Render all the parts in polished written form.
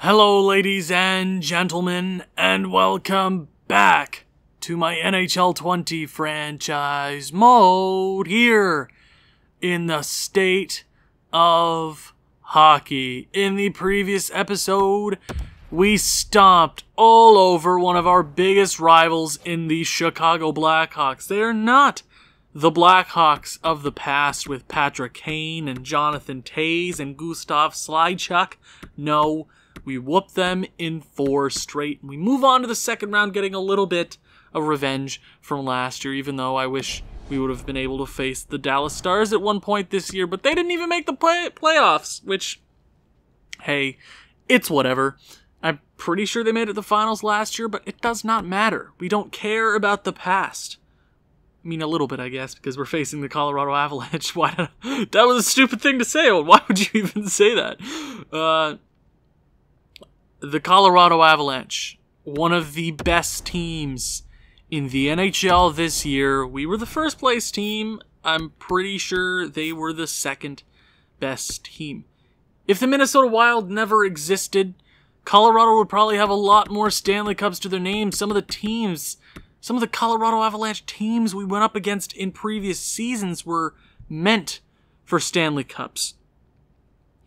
Hello, ladies and gentlemen, and welcome back to my NHL 20 franchise mode here in the state of hockey. In the previous episode, we stomped all over one of our biggest rivals in the Chicago Blackhawks. They are not the Blackhawks of the past with Patrick Kane and Jonathan Toews and Gustav Slychuk. No, we whooped them in 4 straight. We move on to the second round, getting a little bit of revenge from last year, even though I wish we would have been able to face the Dallas Stars at one point this year, but they didn't even make the playoffs, which, hey, it's whatever. I'm pretty sure they made it to the finals last year, but it does not matter. We don't care about the past. I mean, a little bit, I guess, because we're facing the Colorado Avalanche. That was a stupid thing to say. Why would you even say that? The Colorado Avalanche, one of the best teams in the NHL this year. We were the first place team. I'm pretty sure they were the second best team. If the Minnesota Wild never existed, Colorado would probably have a lot more Stanley Cups to their name. Some of the Colorado Avalanche teams we went up against in previous seasons were meant for Stanley Cups.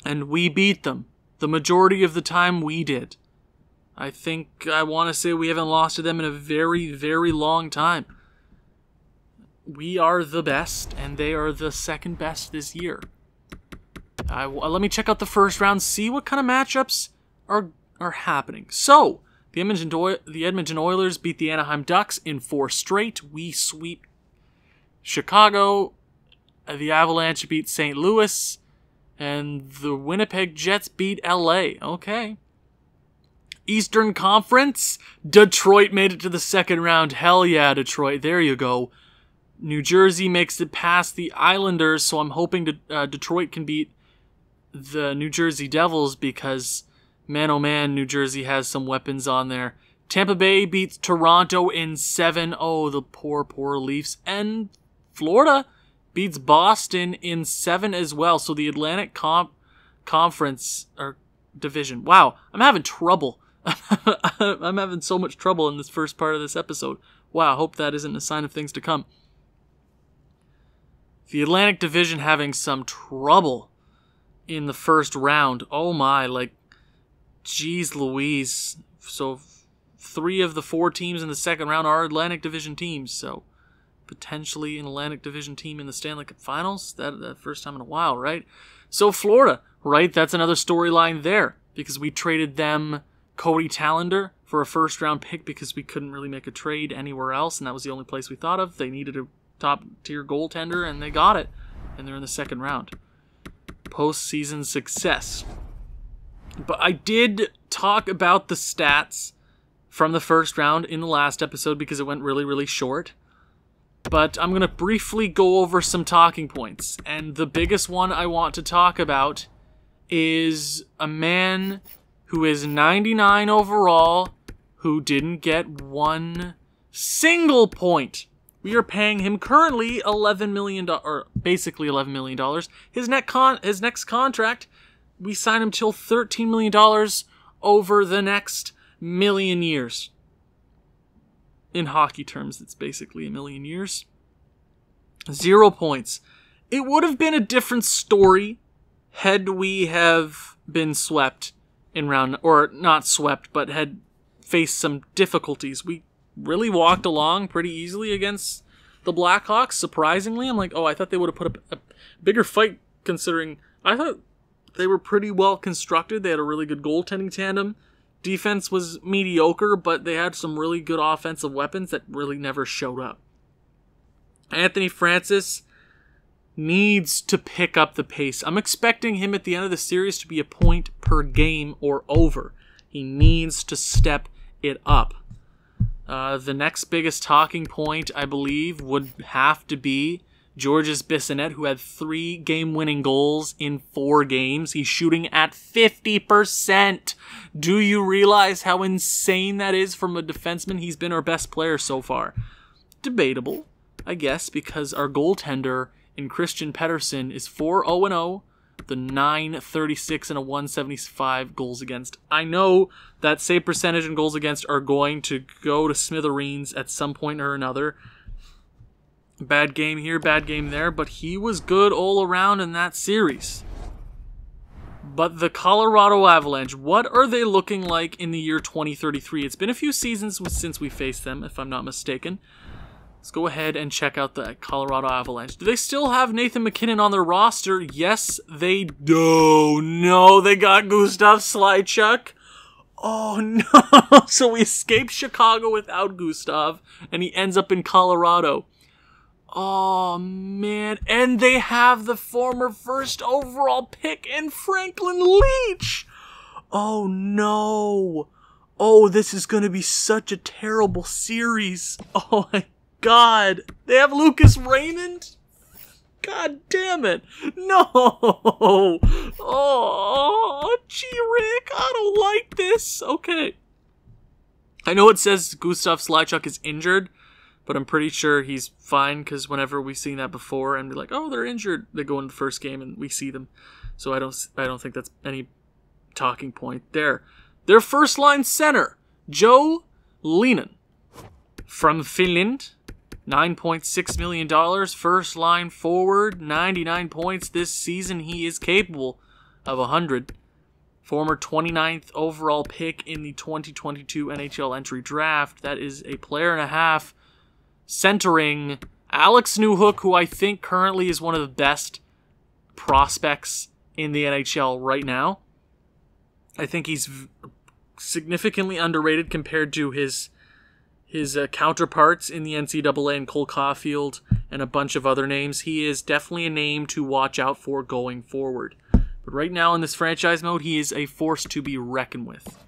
And we beat them. The majority of the time we did. I want to say we haven't lost to them in a very, very long time. We are the best, and they are the second best this year. Let me check out the first round, see what kind of matchups are happening. So, the Edmonton Oilers beat the Anaheim Ducks in 4 straight. We sweep Chicago. The Avalanche beat St. Louis. And the Winnipeg Jets beat LA. Okay. Eastern Conference. Detroit made it to the second round. Hell yeah, Detroit. There you go. New Jersey makes it past the Islanders, so I'm hoping Detroit can beat the New Jersey Devils because, man oh man, New Jersey has some weapons on there. Tampa Bay beats Toronto in 7. Oh, the poor Leafs. And Florida beats Boston in 7 as well. So the Atlantic Conference or Division. Wow, I'm having trouble. I'm having so much trouble in this first part of this episode. Wow, I hope that isn't a sign of things to come. The Atlantic Division having some trouble in the first round. Oh my, geez Louise. So 3 of the 4 teams in the second round are Atlantic Division teams, so potentially an Atlantic Division team in the Stanley Cup Finals. That first time in a while, right? So Florida, right? That's another storyline there because we traded them Cody Tallender for a first-round pick because we couldn't really make a trade anywhere else, and that was the only place we thought of. They needed a top-tier goaltender, and they got it, and they're in the second round. Postseason success. But I did talk about the stats from the first round in the last episode because it went really, really short. But I'm going to briefly go over some talking points. And the biggest one I want to talk about is a man who is 99 overall who didn't get one single point. We are paying him currently $11 million, or basically $11 million. His next contract, we sign him till $13 million over the next million years. In hockey terms, it's basically a million years. 0 points. It would have been a different story had we have been swept in round, or not swept, but had faced some difficulties. We really walked along pretty easily against the Blackhawks, surprisingly. I'm like, oh, I thought they would have put up a bigger fight considering I thought they were pretty well constructed. They had a really good goaltending tandem. Defense was mediocre, but they had some really good offensive weapons that really never showed up. Anthony Francis needs to pick up the pace. I'm expecting him at the end of the series to be a point per game or over. He needs to step it up. The next biggest talking point, I believe, would have to be Georges Bissonnette, who had 3 game-winning goals in 4 games. He's shooting at 50%. Do you realize how insane that is from a defenseman? He's been our best player so far. Debatable, I guess, because our goaltender in Christian Pettersson is 4-0-0 the 936 and a 175 goals against. I know that save percentage and goals against are going to go to smithereens at some point or another. Bad game here, bad game there, but he was good all around in that series. But the Colorado Avalanche, what are they looking like in the year 2033? It's been a few seasons since we faced them, if I'm not mistaken. Let's go ahead and check out the Colorado Avalanche. Do they still have Nathan MacKinnon on their roster? Yes, they do. No, they got Gustav Slychuk. Oh, no. So we escaped Chicago without Gustav, and he ends up in Colorado. Oh, man. And they have the former first overall pick in Franklin Leach. Oh, no. Oh, this is going to be such a terrible series. Oh, my God. They have Lucas Raymond? God damn it. No. Oh, gee, Rick, I don't like this. Okay. I know it says Gustav Slychuk is injured, but I'm pretty sure he's fine because whenever we've seen that before and be like, oh, they're injured, they go in the first game and we see them. So I don't think that's any talking point there. Their first line center, Joe Leinen from Finland, $9.6 million. First line forward, 99 points this season. He is capable of 100. Former 29th overall pick in the 2022 NHL entry draft. That is a player and a half. Centering Alex Newhook, who I think currently is one of the best prospects in the NHL right now. I think he's significantly underrated compared to his counterparts in the NCAA and Cole Caulfield and a bunch of other names. He is definitely a name to watch out for going forward. But right now in this franchise mode, he is a force to be reckoned with.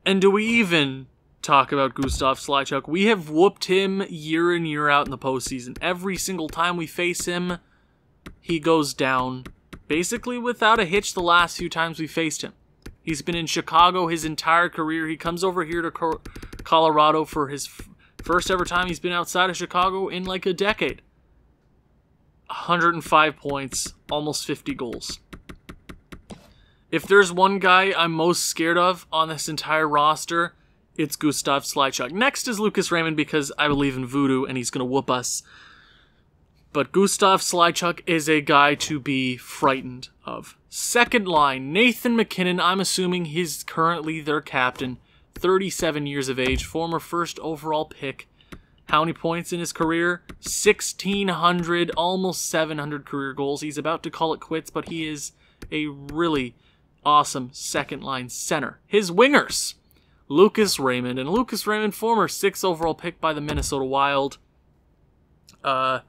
And do we even talk about Gustav Slychuk? We have whooped him year in, year out in the postseason. Every single time we face him, he goes down. Basically without a hitch the last few times we faced him. He's been in Chicago his entire career. He comes over here to Colorado for his first ever time he's been outside of Chicago in like a decade. 105 points, almost 50 goals. If there's one guy I'm most scared of on this entire roster, it's Gustav Slychuk. Next is Lucas Raymond because I believe in voodoo and he's going to whoop us. But Gustav Slychuk is a guy to be frightened of. Second line, Nathan MacKinnon. I'm assuming he's currently their captain. 37 years of age, former first overall pick. How many points in his career? 1,600, almost 700 career goals. He's about to call it quits, but he is a really awesome second line center. His wingers, Lucas Raymond. And Lucas Raymond, former 6th overall pick by the Minnesota Wild. Well,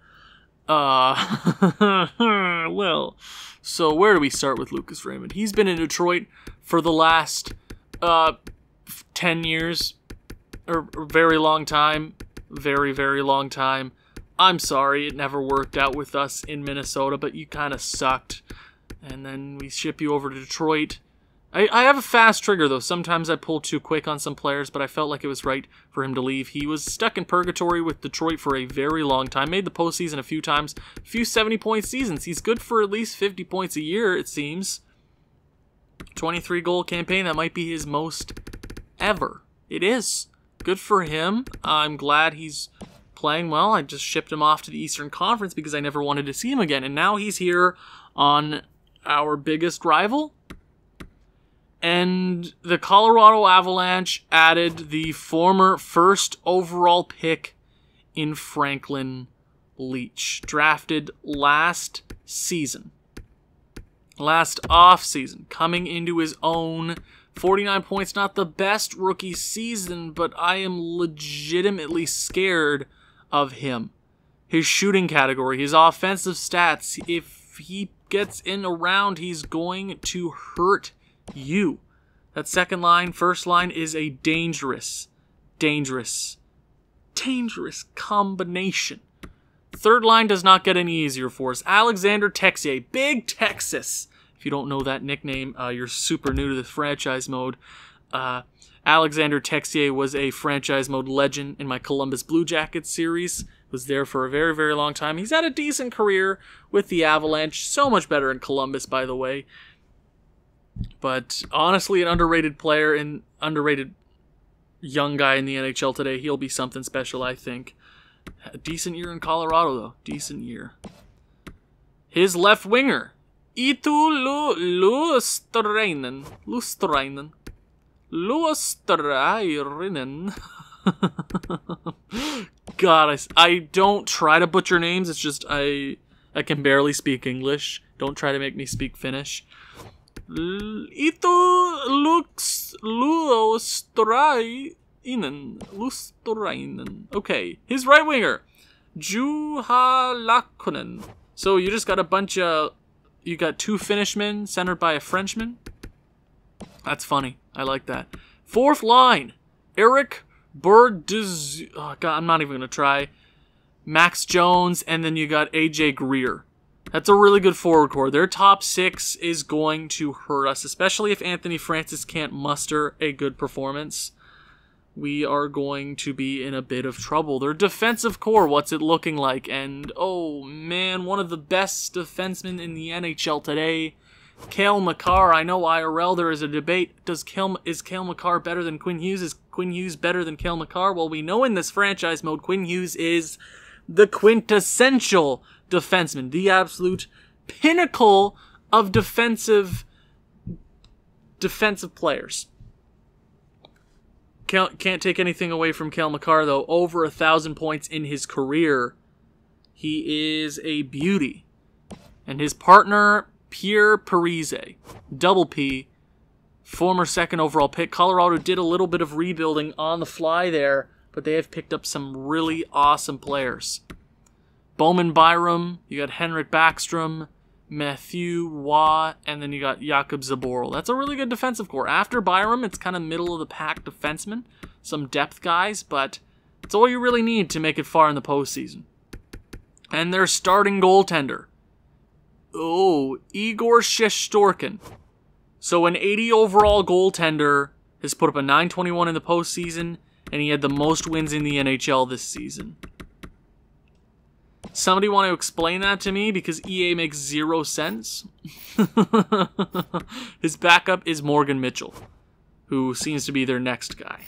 so where do we start with Lucas Raymond? He's been in Detroit for the last 10 years, or very long time, very, very long time. I'm sorry, it never worked out with us in Minnesota, but you kind of sucked. And then we ship you over to Detroit. I have a fast trigger, though. Sometimes I pull too quick on some players, but I felt like it was right for him to leave. He was stuck in purgatory with Detroit for a very long time. Made the postseason a few times. A few 70-point seasons. He's good for at least 50 points a year, it seems. 23-goal campaign. That might be his most ever. It is. Good for him. I'm glad he's playing well. I just shipped him off to the Eastern Conference because I never wanted to see him again. And now he's here on our biggest rival. And the Colorado Avalanche added the former first overall pick in Franklin Leach, drafted last season. Last off-season, coming into his own. 49 points, not the best rookie season, but I am legitimately scared of him. His shooting category, his offensive stats, if he gets in around, he's going to hurt you. That second line, first line is a dangerous combination. Third line does not get any easier for us. Alexander Texier, Big Texas. If you don't know that nickname, you're super new to the franchise mode. Alexander Texier was a franchise mode legend in my Columbus Blue Jackets series. Was there for a very, very long time. He's had a decent career with the Avalanche. So much better in Columbus, by the way. But honestly, an underrated player and underrated young guy in the NHL today. He'll be something special, I think. A decent year in Colorado, though. Decent year. His left winger. Itu Luosterainen. God, I don't try to butcher names. It's just I can barely speak English. Don't try to make me speak Finnish. Luosterainen. Okay, his right winger, Juha Lakonen. So you just got a bunch of, you got two Finishmen centered by a Frenchman. That's funny. I like that. Fourth line, Eric Burdz. Oh God, I'm not even gonna try. Max Jones, and then you got AJ Greer. That's a really good forward core. Their top six is going to hurt us, especially if Anthony Francis can't muster a good performance. We are going to be in a bit of trouble. Their defensive core, what's it looking like? And, oh man, one of the best defensemen in the NHL today, Cale Makar. I know IRL, there is a debate. Is Cale Makar better than Quinn Hughes? Is Quinn Hughes better than Cale Makar? Well, we know in this franchise mode, Quinn Hughes is the quintessential defenseman, the absolute pinnacle of defensive players. Can't take anything away from Cale Makar, though. Over 1,000 points in his career. He is a beauty. And his partner, Pierre Parise, double P, former second overall pick. Colorado did a little bit of rebuilding on the fly there, but they have picked up some really awesome players. Bowman Byram, you got Henrik Backstrom, Matthew Waugh, and then you got Jakub Zaboral. That's a really good defensive core. After Byram, it's kind of middle of the pack defensemen. Some depth guys, but it's all you really need to make it far in the postseason. And their starting goaltender. Oh, Igor Shesterkin. So an 80 overall goaltender has put up a .921 in the postseason, and he had the most wins in the NHL this season. Somebody want to explain that to me, because EA makes 0 sense. His backup is Morgan Mitchell, who seems to be their next guy.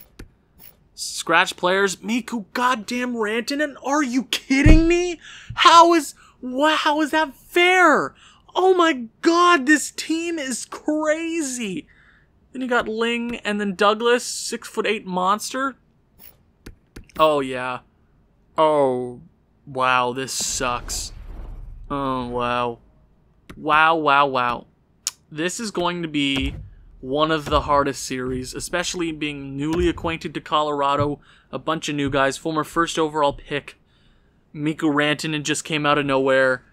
Scratch players, Mikko goddamn Rantanen. Are you kidding me? How is that fair? Oh my god, this team is crazy. Then you got Ling and then Douglas, 6'8" monster. Oh yeah. Oh. Wow, this sucks. Oh, wow. Wow. This is going to be one of the hardest series, especially being newly acquainted to Colorado. A bunch of new guys. Former first overall pick, Mikko Rantanen, just came out of nowhere.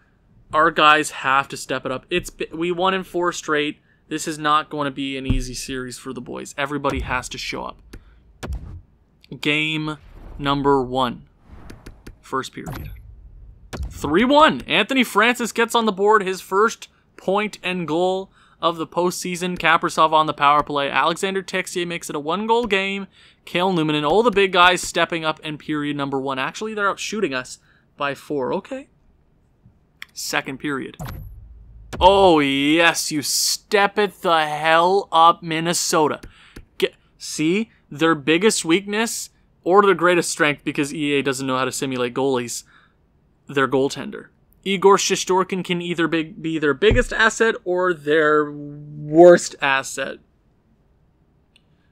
Our guys have to step it up. We won in 4 straight. This is not going to be an easy series for the boys. Everybody has to show up. Game number 1. First period. 3-1. Anthony Francis gets on the board, his first point and goal of the postseason. Kaprizov on the power play. Alexander Texier makes it a 1-goal game. Cale Newman and all the big guys stepping up in period number 1. Actually, they're out shooting us by 4. Okay. Second period. Oh, yes, you step it the hell up, Minnesota. See? Their biggest weakness, or their greatest strength, because EA doesn't know how to simulate goalies, their goaltender. Igor Shesterkin can either be their biggest asset or their worst asset.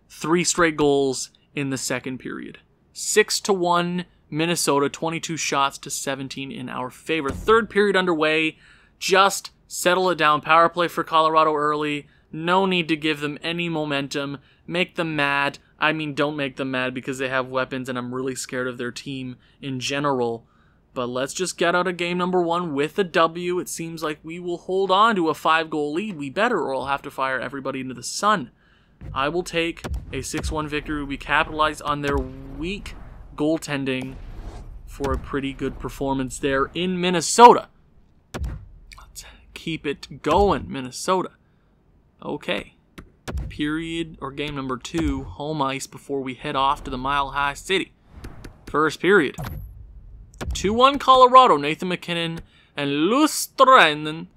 3 straight goals in the second period. 6-1 Minnesota, 22 shots to 17 in our favor. Third period underway. Just settle it down. Power play for Colorado early. No need to give them any momentum. Make them mad. I mean, don't make them mad because they have weapons and I'm really scared of their team in general. But let's just get out of game number 1 with a W. It seems like we will hold on to a 5-goal lead. We better, or I'll have to fire everybody into the sun. I will take a 6-1 victory. We capitalize on their weak goaltending for a pretty good performance there in Minnesota. Let's keep it going, Minnesota. Okay. Period, or game number 2, home ice before we head off to the Mile High City. First period. 2-1 Colorado. Nathan MacKinnon and Lustranen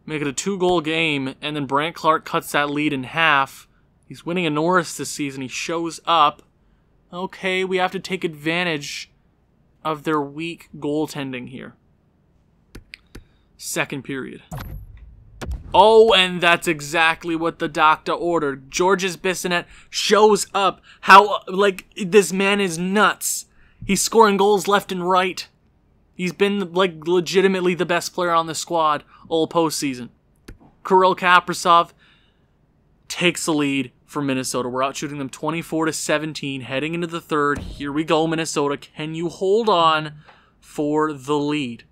make it a 2-goal game, and then Brandt Clark cuts that lead in half. He's winning a Norris this season. He shows up. Okay, we have to take advantage of their weak goaltending here. Second period. Oh, and that's exactly what the doctor ordered. Georges Bissonnette shows up. How, like, this man is nuts. He's scoring goals left and right. He's been, like, legitimately the best player on the squad all postseason. Kirill Kaprizov takes the lead for Minnesota. We're out shooting them 24-17, heading into the third. Here we go, Minnesota. Can you hold on for the lead?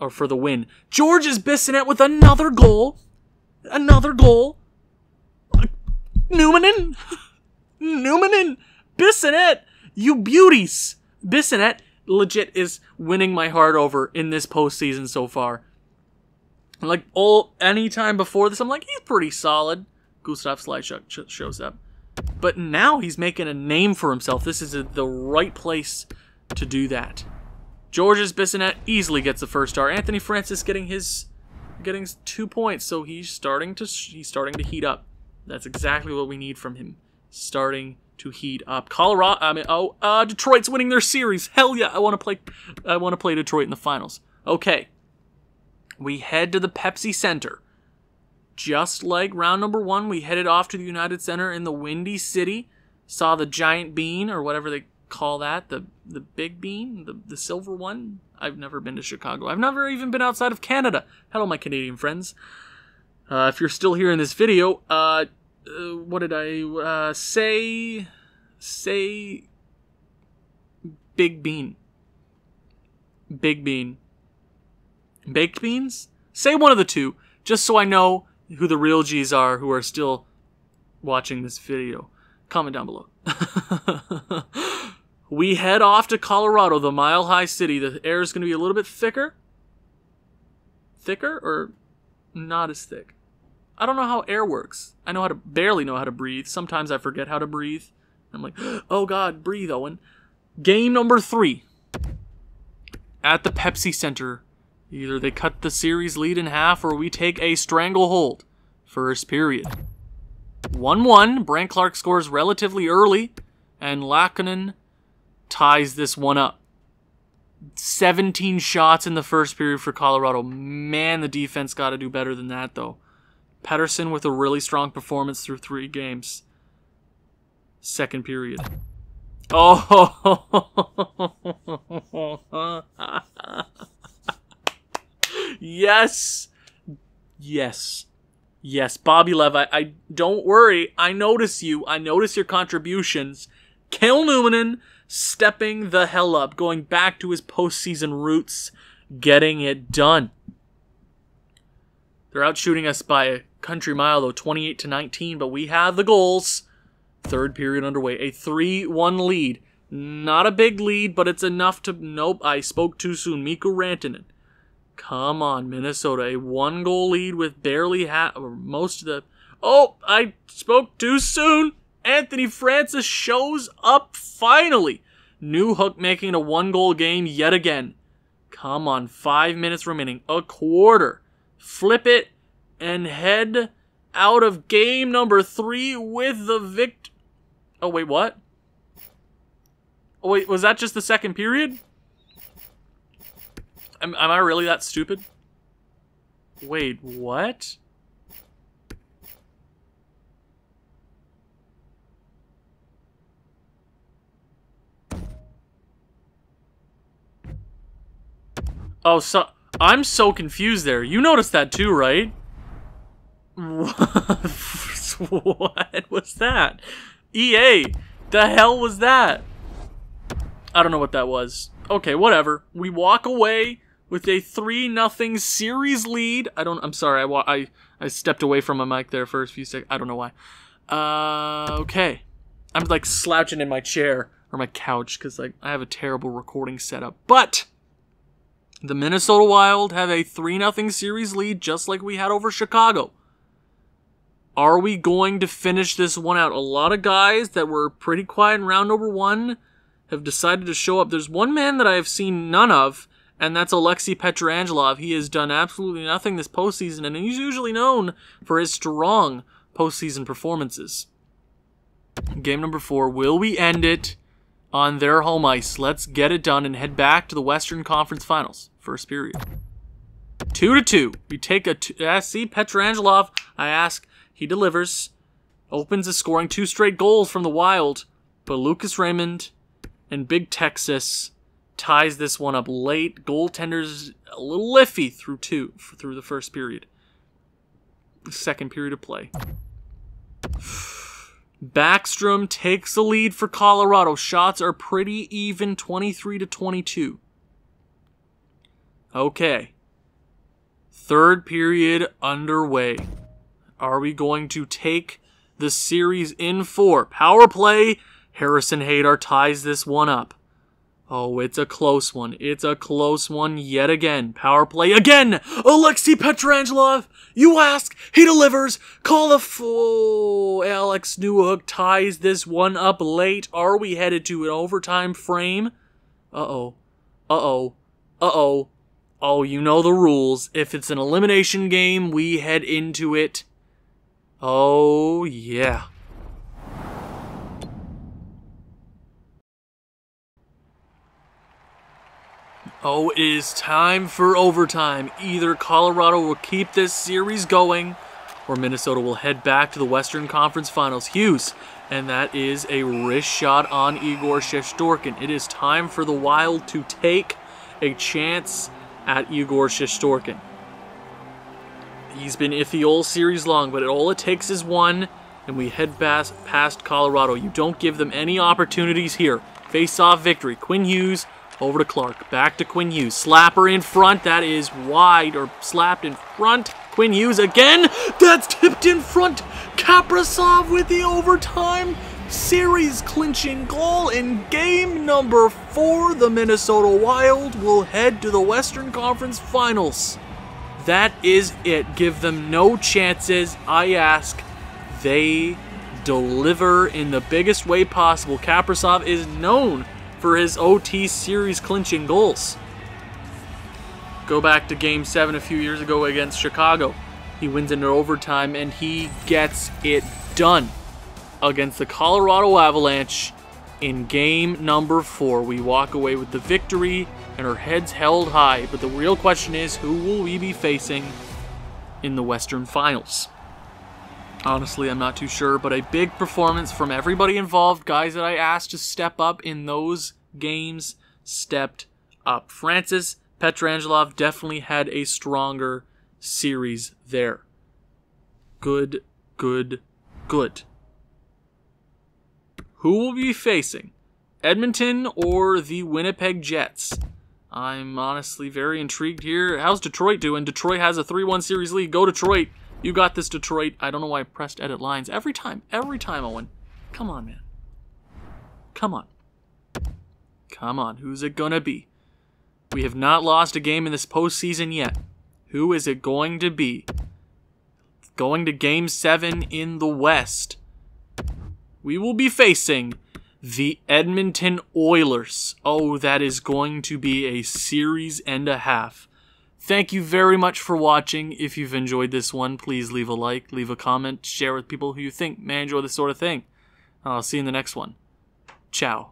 Or for the win? Georges Bissonnette with another goal. Another goal. Numanen. Bissonnette. You beauties. Bissonnette legit is winning my heart over in this postseason so far. Like, any time before this, I'm like, he's pretty solid. Gustav Slychuk shows up. But now he's making a name for himself. This is the right place to do that. Georges Bissonnette easily gets the first star. Anthony Francis getting 2 points, so he's starting to heat up. That's exactly what we need from him. Starting to heat up. Detroit's winning their series. Hell yeah, I want to play Detroit in the finals. Okay. We head to the Pepsi Center. Just like round number 1, we headed off to the United Center in the Windy City. Saw the giant bean, or whatever they call that, the big bean, the silver one. I've never been to Chicago. I've never even been outside of Canada. Hello, my Canadian friends. If you're still here in this video, what did I say? Say big bean. Big bean. Baked beans? Say one of the two, just so I know who the real G's are who are still watching this video. Comment down below. We head off to Colorado, the Mile High City. The air is going to be a little bit thicker. Thicker or not as thick? I don't know how air works. I barely know how to breathe. Sometimes I forget how to breathe. I'm like, oh God, breathe, Owen. Game number 3. At the Pepsi Center. Either they cut the series lead in half or we take a stranglehold. First period. 1-1. Brandt Clark scores relatively early. And Laakkonen ties this one up. 17 shots in the first period for Colorado. Man, the defense got to do better than that, though. Pettersson with a really strong performance through 3 games. Second period. Oh! Yes! Yes. Yes, Bobby Lev, I don't worry. I notice you. I notice your contributions. Kel Numanen stepping the hell up, going back to his postseason roots, getting it done. They're outshooting us by a country mile, though, 28-19, but we have the goals. Third period underway. A 3-1 lead. Not a big lead, but it's enough to... Nope, I spoke too soon. Mikko Rantanen. Come on, Minnesota. A 1-goal lead with barely most of the... Oh, I spoke too soon. Anthony Francis shows up finally. New Hook making it a 1-goal game yet again. Come on, 5 minutes remaining. A quarter. Flip it and head out of game number 3 with the victory. Oh, wait, what? Oh, wait, was that just the second period? Am I really that stupid? Wait, what? Oh, so I'm so confused there. You noticed that too, right? What was that? EA, the hell was that? I don't know what that was. Okay, whatever. We walk away with a 3-0 series lead. I'm sorry. I stepped away from my mic there for a few seconds. I don't know why. Okay. I'm like slouching in my chair or my couch because like I have a terrible recording setup. But the Minnesota Wild have a 3-0 series lead just like we had over Chicago. Are we going to finish this one out? A lot of guys that were pretty quiet in round number 1 have decided to show up. There's one man that I have seen none of, and that's Alexei Petrangelov. He has done absolutely nothing this postseason, and he's usually known for his strong postseason performances. Game number 4. Will we end it on their home ice? Let's get it done and head back to the Western Conference Finals. First period. 2-2. We take a... see, Petrangelov, I ask. He delivers. Opens a scoring 2 straight goals from the Wild. But Lucas Raymond and Big Texas ties this one up late. Goaltender's a little iffy through the first period. Second period of play. Backstrom takes the lead for Colorado. Shots are pretty even, 23-22. Okay. Third period underway. Are we going to take the series in 4? Power play. Harrison Hadar ties this one up. Oh, it's a close one. It's a close one yet again. Power play again. Alexei Petrangelov. You ask. He delivers. Call the full. Alex Newhook ties this one up late. Are we headed to an overtime frame? Uh-oh. Uh-oh. Uh-oh. Oh, you know the rules. If it's an elimination game, we head into it. Oh, yeah. Oh, it is time for overtime. Either Colorado will keep this series going, or Minnesota will head back to the Western Conference Finals. Hughes, and that is a wrist shot on Igor Shesterkin. It is time for the Wild to take a chance at Igor Shesterkin. He's been iffy all series long, but all it takes is one, and we head past Colorado. You don't give them any opportunities here. Face-off victory. Quinn Hughes over to Clark. Back to Quinn Hughes. Slapper in front. That is wide, or slapped in front. Quinn Hughes again. That's tipped in front. Kaprizov with the overtime series clinching goal in game number 4. The Minnesota Wild will head to the Western Conference Finals. That is it. Give them no chances. I ask. They deliver in the biggest way possible. Kaprizov is known for his OT series clinching goals. Go back to Game 7 a few years ago against Chicago. He wins into overtime and he gets it done against the Colorado Avalanche in Game number 4. We walk away with the victory and our heads held high. But the real question is, who will we be facing in the Western Finals? Honestly, I'm not too sure, but a big performance from everybody involved. Guys that I asked to step up in those games stepped up. Francis Petrangelov definitely had a stronger series there. Good, good, good. Who will we be facing? Edmonton or the Winnipeg Jets? I'm honestly very intrigued here. How's Detroit doing? Detroit has a 3-1 series lead. Go Detroit. You got this, Detroit. I don't know why I pressed edit lines. Every time, Owen. Come on, man. Come on. Come on. Who's it gonna be? We have not lost a game in this postseason yet. Who is it going to be? Going to Game 7 in the West. We will be facing the Edmonton Oilers. Oh, that is going to be a series and a half. Thank you very much for watching. If you've enjoyed this one, please leave a like, leave a comment, share with people who you think may enjoy this sort of thing. I'll see you in the next one. Ciao.